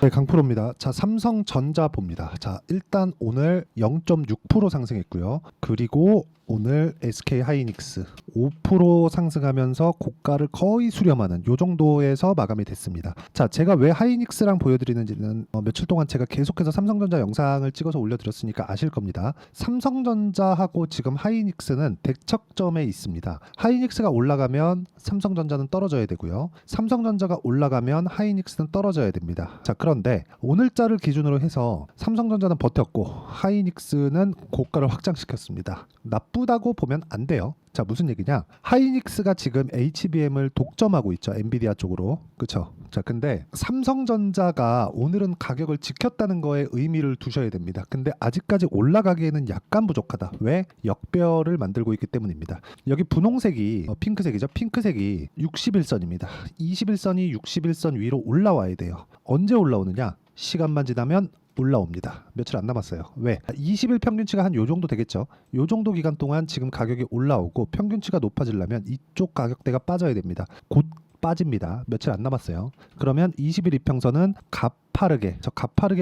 네, 강프로입니다. 자, 삼성전자 봅니다. 자, 일단 오늘 0.6% 상승했고요. 그리고 오늘 SK하이닉스 5% 상승하면서 고가를 거의 수렴하는 요 정도에서 마감이 됐습니다. 자, 제가 왜 하이닉스랑 보여드리는지는 며칠 동안 제가 계속해서 삼성전자 영상을 찍어서 올려드렸으니까 아실 겁니다. 삼성전자하고 지금 하이닉스는 대척점에 있습니다. 하이닉스가 올라가면 삼성전자는 떨어져야 되고요. 삼성전자가 올라가면 하이닉스는 떨어져야 됩니다. 자, 그런데 오늘자를 기준으로 해서 삼성전자는 버텼고 하이닉스는 고가를 확장시켰습니다. 나쁘다고 보면 안 돼요. 자, 무슨 얘기냐? 하이닉스가 지금 HBM을 독점하고 있죠. 엔비디아 쪽으로. 그쵸? 자, 근데 삼성전자가 오늘은 가격을 지켰다는 거에 의미를 두셔야 됩니다. 근데 아직까지 올라가기에는 약간 부족하다. 왜? 역별을 만들고 있기 때문입니다. 여기 분홍색이 핑크색이죠. 핑크색이 61선입니다. 21선이 61선 위로 올라와야 돼요. 언제 올라오느냐? 시간만 지나면 올라옵니다. 며칠 안 남았어요. 왜? 20일 평균치가 한 요 정도 되겠죠. 요 정도 기간 동안 지금 가격이 올라오고 평균치가 높아지려면 이쪽 가격대가 빠져야 됩니다. 곧 빠집니다. 며칠 안 남았어요. 그러면 20일 이평선은 가파르게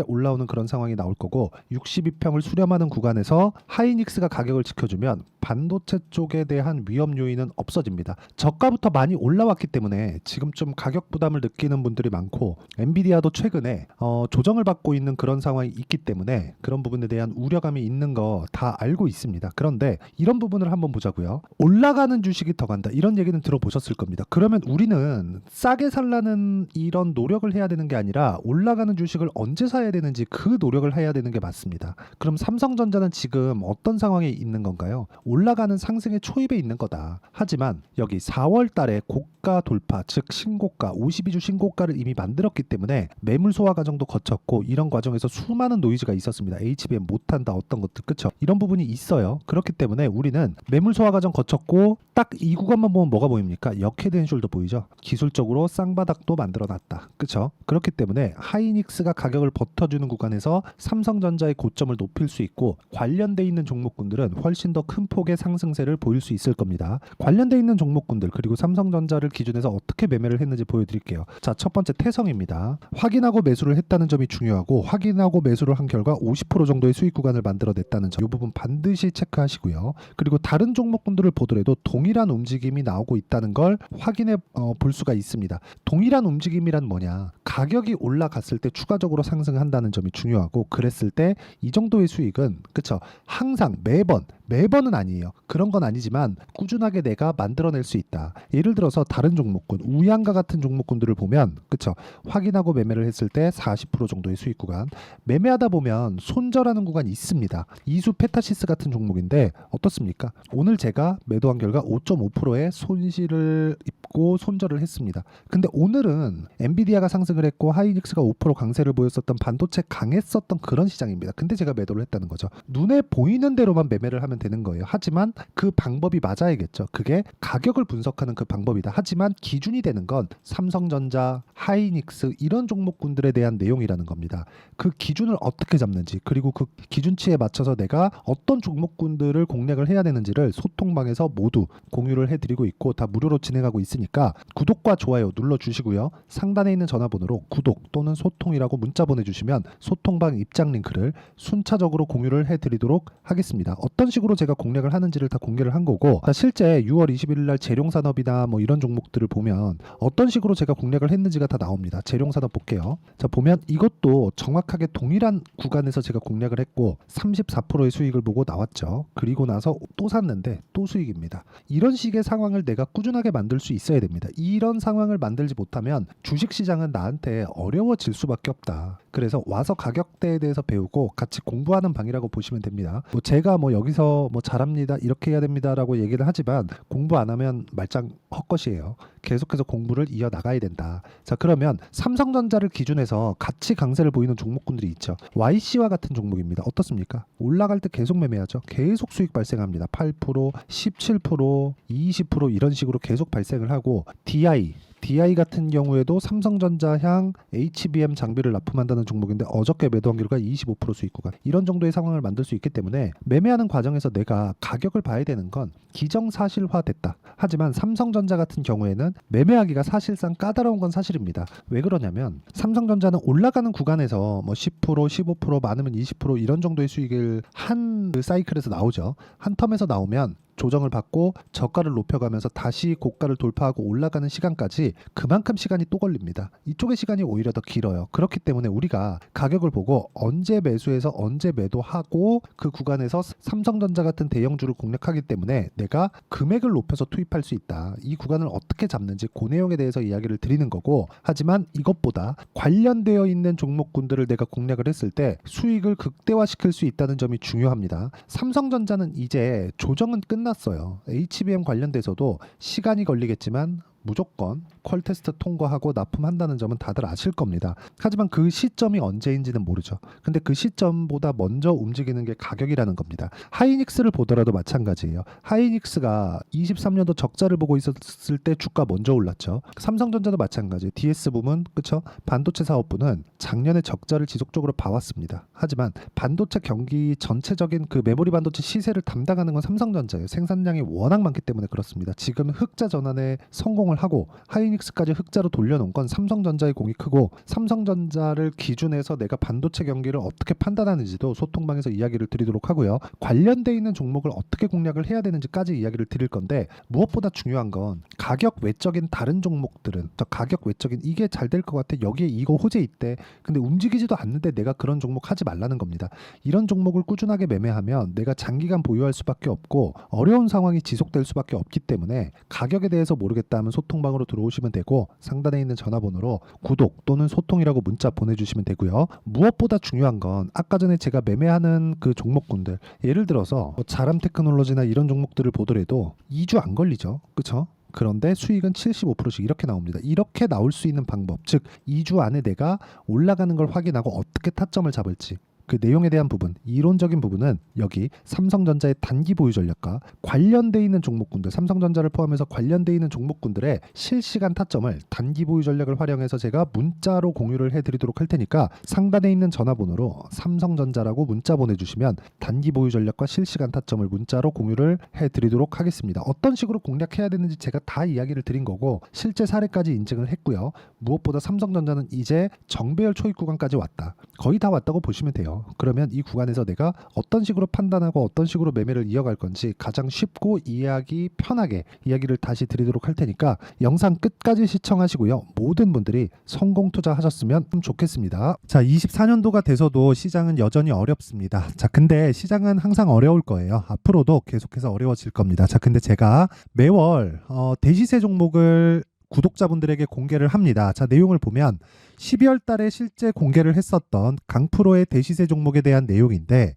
올라오는 그런 상황이 나올 거고 62평을 수렴하는 구간에서 하이닉스가 가격을 지켜주면 반도체 쪽에 대한 위험 요인은 없어집니다. 저가부터 많이 올라왔기 때문에 지금 좀 가격 부담을 느끼는 분들이 많고 엔비디아도 최근에 조정을 받고 있는 그런 상황이 있기 때문에 그런 부분에 대한 우려감이 있는 거 다 알고 있습니다. 그런데 이런 부분을 한번 보자고요. 올라가는 주식이 더 간다. 이런 얘기는 들어보셨을 겁니다. 그러면 우리는 싸게 살라는 이런 노력을 해야 되는 게 아니라 올라가는 주식을 언제 사야 되는지 그 노력을 해야 되는 게 맞습니다. 그럼 삼성전자는 지금 어떤 상황에 있는 건가요? 올라가는 상승의 초입에 있는 거다. 하지만 여기 4월 달에 고가 돌파, 즉 신고가, 52주 신고가를 이미 만들었기 때문에 매물 소화 과정도 거쳤고 이런 과정에서 수많은 노이즈가 있었습니다. HBM 못한다 어떤 것들, 그쵸? 이런 부분이 있어요. 그렇기 때문에 우리는 매물 소화 과정 거쳤고 딱 이 구간만 보면 뭐가 보입니까? 역헤드앤숄더 보이죠? 기술적으로 쌍바닥도 만들어놨다. 그쵸? 그렇기 때문에 하이닉스가 가격을 버텨주는 구간에서 삼성전자의 고점을 높일 수 있고 관련돼 있는 종목군들은 훨씬 더 큰 폭의 상승세를 보일 수 있을 겁니다. 관련돼 있는 종목군들 그리고 삼성전자를 기준해서 어떻게 매매를 했는지 보여드릴게요. 자, 첫 번째 태성입니다. 확인하고 매수를 했다는 점이 중요하고 확인하고 매수를 한 결과 50% 정도의 수익 구간을 만들어냈다는 점, 이 부분 반드시 체크하시고요. 그리고 다른 종목군들을 보더라도 동일한 움직임이 나오고 있다는 걸 확인해 볼 수가 있습니다. 동일한 움직임이란 뭐냐? 가격이 올라갔을 때 추가적으로 상승한다는 점이 중요하고 그랬을 때 이 정도의 수익은 그쵸? 항상 매번은 아니에요. 그런 건 아니지만 꾸준하게 내가 만들어낼 수 있다. 예를 들어서 다른 종목군, 우양과 같은 종목군들을 보면 그쵸? 확인하고 매매를 했을 때 40% 정도의 수익 구간, 매매하다 보면 손절하는 구간이 있습니다. 이수 페타시스 같은 종목인데 어떻습니까? 오늘 제가 매도한 결과 5.5%의 손실을 입고 손절을 했습니다. 근데 오늘은 엔비디아가 상승을 했고 하이닉스가 5% 강세를 보였었던 반도체 강했었던 그런 시장입니다. 근데 제가 매도를 했다는 거죠. 눈에 보이는 대로만 매매를 하면 되는 거예요. 하지만 그 방법이 맞아야겠죠. 그게 가격을 분석하는 그 방법이다. 하지만 기준이 되는 건 삼성전자, 하이닉스 이런 종목군들에 대한 내용이라는 겁니다. 그 기준을 어떻게 잡는지 그리고 그 기준치에 맞춰서 내가 어떤 종목군들을 공략을 해야 되는지를 소통방에서 모두 공유를 해드리고 있고 다 무료로 진행하고 있으니까 구독과 좋아요 눌러주시고요. 상단에 있는 전화번호로 구독 또는 소통이라고 문자 보내주시면 소통방 입장 링크를 순차적으로 공유를 해드리도록 하겠습니다. 어떤 식으로 제가 공략을 하는지를 다 공개를 한 거고 실제 6월 21일 날 재룡산업이나 뭐 이런 종목들을 보면 어떤 식으로 제가 공략을 했는지가 다 나옵니다. 재룡산업 볼게요. 자, 보면 이것도 정확하게 동일한 구간에서 제가 공략을 했고 34%의 수익을 보고 나왔죠. 그리고 나서 또 샀는데 또 수익입니다. 이런 식의 상황을 내가 꾸준하게 만들 수 있어야 됩니다. 이런 상황을 만들지 못하면 주식시장은 나한테 어려워질 수밖에 없다. 그래서 와서 가격대에 대해서 배우고 같이 공부하는 방이라고 보시면 됩니다. 뭐 제가 뭐 여기서 뭐 잘합니다 이렇게 해야 됩니다라고 얘기를 하지만 공부 안 하면 말짱 헛것이에요. 계속해서 공부를 이어나가야 된다. 자, 그러면 삼성전자를 기준해서 같이 강세를 보이는 종목군들이 있죠. YC와 같은 종목입니다. 어떻습니까? 올라갈 때 계속 매매하죠. 계속 수익 발생합니다. 8%, 17%, 20% 이런 식으로 계속 발생을 하고 DI DI 같은 경우에도 삼성전자향 HBM 장비를 납품한다는 종목인데 어저께 매도 확률가 25% 수익 구간, 이런 정도의 상황을 만들 수 있기 때문에 매매하는 과정에서 내가 가격을 봐야 되는 건 기정사실화됐다. 하지만 삼성전자 같은 경우에는 매매하기가 사실상 까다로운 건 사실입니다. 왜 그러냐면 삼성전자는 올라가는 구간에서 뭐 10%, 15%, 많으면 20% 이런 정도의 수익을 한 그 사이클에서 나오죠. 한 텀에서 나오면 조정을 받고 저가를 높여가면서 다시 고가를 돌파하고 올라가는 시간까지 그만큼 시간이 또 걸립니다. 이쪽의 시간이 오히려 더 길어요. 그렇기 때문에 우리가 가격을 보고 언제 매수해서 언제 매도하고 그 구간에서 삼성전자 같은 대형주를 공략하기 때문에 내가 금액을 높여서 투입할 수 있다. 이 구간을 어떻게 잡는지 그 내용에 대해서 이야기를 드리는 거고, 하지만 이것보다 관련되어 있는 종목군들을 내가 공략을 했을 때 수익을 극대화시킬 수 있다는 점이 중요합니다. 삼성전자는 이제 조정은 끝났어요. HBM 관련돼서도 시간이 걸리겠지만 무조건 퀄 테스트 통과하고 납품한다는 점은 다들 아실 겁니다. 하지만 그 시점이 언제인지는 모르죠. 근데 그 시점보다 먼저 움직이는 게 가격이라는 겁니다. 하이닉스를 보더라도 마찬가지예요. 하이닉스가 23년도 적자를 보고 있었을 때 주가 먼저 올랐죠. 삼성전자도 마찬가지. DS 부문, 그쵸? 반도체 사업부는 작년에 적자를 지속적으로 봐왔습니다. 하지만 반도체 경기 전체적인 그 메모리 반도체 시세를 담당하는 건 삼성전자예요. 생산량이 워낙 많기 때문에 그렇습니다. 지금 흑자 전환에 성공을 하고 하이닉스까지 흑자로 돌려놓은 건 삼성전자의 공이 크고, 삼성전자를 기준해서 내가 반도체 경기를 어떻게 판단하는지도 소통방에서 이야기를 드리도록 하고요. 관련돼 있는 종목을 어떻게 공략을 해야 되는지까지 이야기를 드릴 건데, 무엇보다 중요한 건 가격 외적인 다른 종목들은, 가격 외적인 이게 잘 될 것 같아, 여기에 이거 호재 있대, 근데 움직이지도 않는데 내가 그런 종목 하지 말라는 겁니다. 이런 종목을 꾸준하게 매매하면 내가 장기간 보유할 수밖에 없고 어려운 상황이 지속될 수밖에 없기 때문에 가격에 대해서 모르겠다 하면 소통방으로 들어오시면 되고, 상단에 있는 전화번호로 구독 또는 소통이라고 문자 보내주시면 되고요. 무엇보다 중요한 건 아까 전에 제가 매매하는 그 종목군들, 예를 들어서 뭐 자람 테크놀로지나 이런 종목들을 보더라도 2주 안 걸리죠. 그쵸? 그런데 수익은 75%씩 이렇게 나옵니다. 이렇게 나올 수 있는 방법, 즉 2주 안에 내가 올라가는 걸 확인하고 어떻게 타점을 잡을지, 그 내용에 대한 부분, 이론적인 부분은 여기 삼성전자의 단기 보유 전략과 관련돼 있는 종목군들, 삼성전자를 포함해서 관련돼 있는 종목군들의 실시간 타점을 단기 보유 전략을 활용해서 제가 문자로 공유를 해드리도록 할 테니까 상단에 있는 전화번호로 삼성전자라고 문자 보내주시면 단기 보유 전략과 실시간 타점을 문자로 공유를 해드리도록 하겠습니다. 어떤 식으로 공략해야 되는지 제가 다 이야기를 드린 거고 실제 사례까지 인증을 했고요. 무엇보다 삼성전자는 이제 정배열 초입 구간까지 왔다. 거의 다 왔다고 보시면 돼요. 그러면 이 구간에서 내가 어떤 식으로 판단하고 어떤 식으로 매매를 이어갈 건지 가장 쉽고 이해하기 편하게 이야기를 다시 드리도록 할 테니까 영상 끝까지 시청하시고요. 모든 분들이 성공 투자하셨으면 좋겠습니다. 자, 24년도가 돼서도 시장은 여전히 어렵습니다. 자, 근데 시장은 항상 어려울 거예요. 앞으로도 계속해서 어려워질 겁니다. 자, 근데 제가 매월 대시세 종목을 구독자분들에게 공개를 합니다. 자, 내용을 보면 12월 달에 실제 공개를 했었던 강프로의 대시세 종목에 대한 내용인데,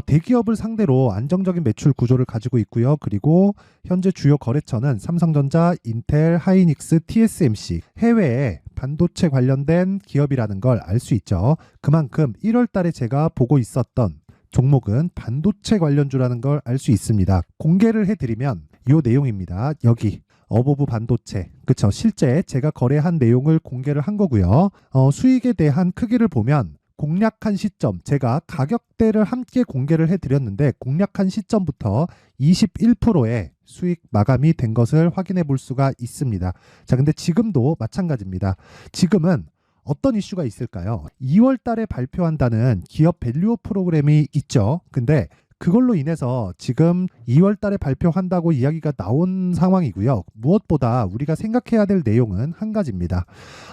대기업을 상대로 안정적인 매출 구조를 가지고 있고요. 그리고 현재 주요 거래처는 삼성전자, 인텔, 하이닉스, TSMC, 해외에 반도체 관련된 기업이라는 걸 알 수 있죠. 그만큼 1월 달에 제가 보고 있었던 종목은 반도체 관련주라는 걸 알 수 있습니다. 공개를 해드리면 이 내용입니다. 여기 어보브 반도체, 그쵸? 실제 제가 거래한 내용을 공개를 한 거고요. 수익에 대한 크기를 보면 공략한 시점, 제가 가격대를 함께 공개를 해드렸는데 공략한 시점부터 21%의 수익 마감이 된 것을 확인해 볼 수가 있습니다. 자, 근데 지금도 마찬가지입니다. 지금은 어떤 이슈가 있을까요? 2월 달에 발표한다는 기업 밸류업 프로그램이 있죠. 근데 그걸로 인해서 지금 2월 달에 발표한다고 이야기가 나온 상황이고요. 무엇보다 우리가 생각해야 될 내용은 한 가지입니다.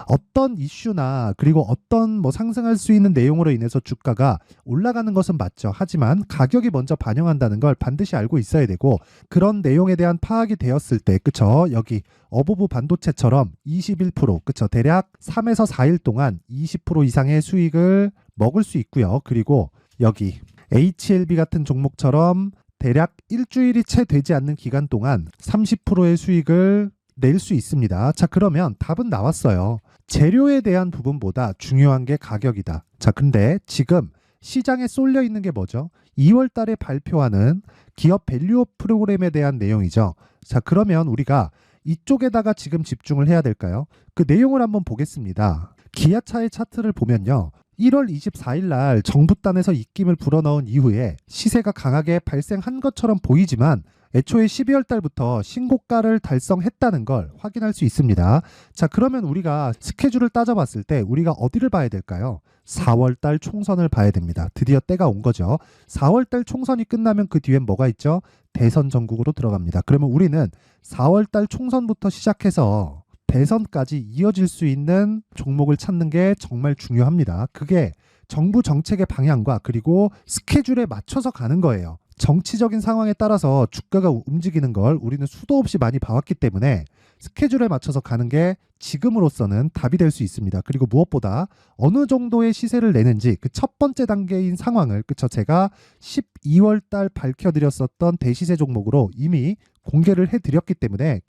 어떤 이슈나 그리고 어떤 상승할 수 있는 내용으로 인해서 주가가 올라가는 것은 맞죠. 하지만 가격이 먼저 반영한다는 걸 반드시 알고 있어야 되고, 그런 내용에 대한 파악이 되었을 때, 그쵸? 여기 어보브 반도체처럼 21%, 그쵸? 대략 3에서 4일 동안 20% 이상의 수익을 먹을 수 있고요. 그리고 여기 HLB 같은 종목처럼 대략 일주일이 채 되지 않는 기간 동안 30%의 수익을 낼 수 있습니다. 자, 그러면 답은 나왔어요. 재료에 대한 부분보다 중요한 게 가격이다. 자, 근데 지금 시장에 쏠려 있는 게 뭐죠? 2월 달에 발표하는 기업 밸류업 프로그램에 대한 내용이죠. 자, 그러면 우리가 이쪽에다가 지금 집중을 해야 될까요? 그 내용을 한번 보겠습니다. 기아차의 차트를 보면요. 1월 24일 날 정부단에서 입김을 불어넣은 이후에 시세가 강하게 발생한 것처럼 보이지만 애초에 12월 달부터 신고가를 달성했다는 걸 확인할 수 있습니다. 자, 그러면 우리가 스케줄을 따져봤을 때 우리가 어디를 봐야 될까요? 4월 달 총선을 봐야 됩니다. 드디어 때가 온 거죠. 4월 달 총선이 끝나면 그 뒤엔 뭐가 있죠? 대선 전국으로 들어갑니다. 그러면 우리는 4월 달 총선부터 시작해서 대선까지 이어질 수 있는 종목을 찾는 게 정말 중요합니다. 그게 정부 정책의 방향과 그리고 스케줄에 맞춰서 가는 거예요. 정치적인 상황에 따라서 주가가 움직이는 걸 우리는 수도 없이 많이 봐왔기 때문에 스케줄에 맞춰서 가는 게 지금으로서는 답이 될 수 있습니다. 그리고 무엇보다 어느 정도의 시세를 내는지 그 첫 번째 단계인 상황을 제가 12월 달 밝혀드렸었던 대시세 종목으로 이미 공개를 해드렸기 때문에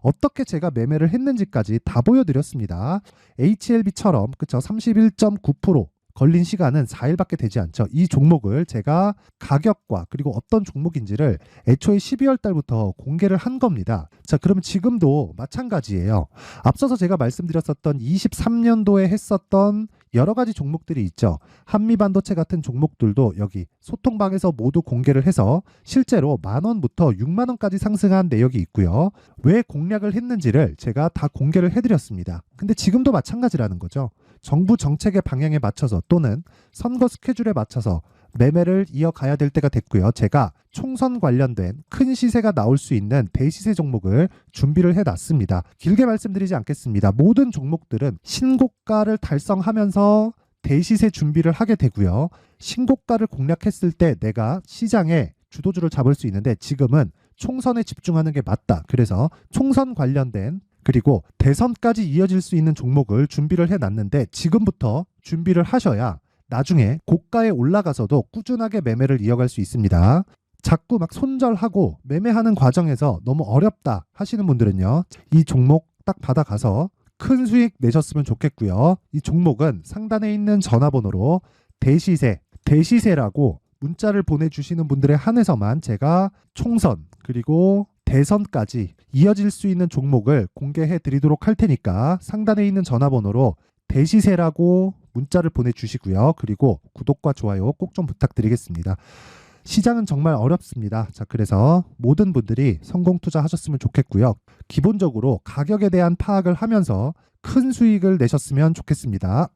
어떻게 제가 매매를 했는지까지 다 보여드렸습니다. HLB처럼 31.9% 걸린 시간은 4일밖에 되지 않죠. 이 종목을 제가 가격과 그리고 어떤 종목인지를 애초에 12월 달부터 공개를 한 겁니다. 자, 그러면 지금도 마찬가지예요. 앞서서 제가 말씀드렸었던 23년도에 했었던 여러 가지 종목들이 있죠. 한미반도체 같은 종목들도 여기 소통방에서 모두 공개를 해서 실제로 10,000원부터 60,000원까지 상승한 내역이 있고요. 왜 공략을 했는지를 제가 다 공개를 해드렸습니다. 근데 지금도 마찬가지라는 거죠. 정부 정책의 방향에 맞춰서 또는 선거 스케줄에 맞춰서 매매를 이어가야 될 때가 됐고요. 제가 총선 관련된 큰 시세가 나올 수 있는 대시세 종목을 준비를 해놨습니다. 길게 말씀드리지 않겠습니다. 모든 종목들은 신고가를 달성하면서 대시세 준비를 하게 되고요. 신고가를 공략했을 때 내가 시장에 주도주를 잡을 수 있는데 지금은 총선에 집중하는 게 맞다. 그래서 총선 관련된 그리고 대선까지 이어질 수 있는 종목을 준비를 해놨는데 지금부터 준비를 하셔야 나중에 고가에 올라가서도 꾸준하게 매매를 이어갈 수 있습니다. 자꾸 막 손절하고 매매하는 과정에서 너무 어렵다 하시는 분들은요. 이 종목 딱 받아가서 큰 수익 내셨으면 좋겠고요. 이 종목은 상단에 있는 전화번호로 대시세라고 문자를 보내주시는 분들에 한해서만 제가 총선 그리고 대선까지 이어질 수 있는 종목을 공개해 드리도록 할 테니까 상단에 있는 전화번호로 대시세라고 문자를 보내주시고요. 그리고 구독과 좋아요 꼭 좀 부탁드리겠습니다. 시장은 정말 어렵습니다. 자, 그래서 모든 분들이 성공 투자하셨으면 좋겠고요. 기본적으로 가격에 대한 파악을 하면서 큰 수익을 내셨으면 좋겠습니다.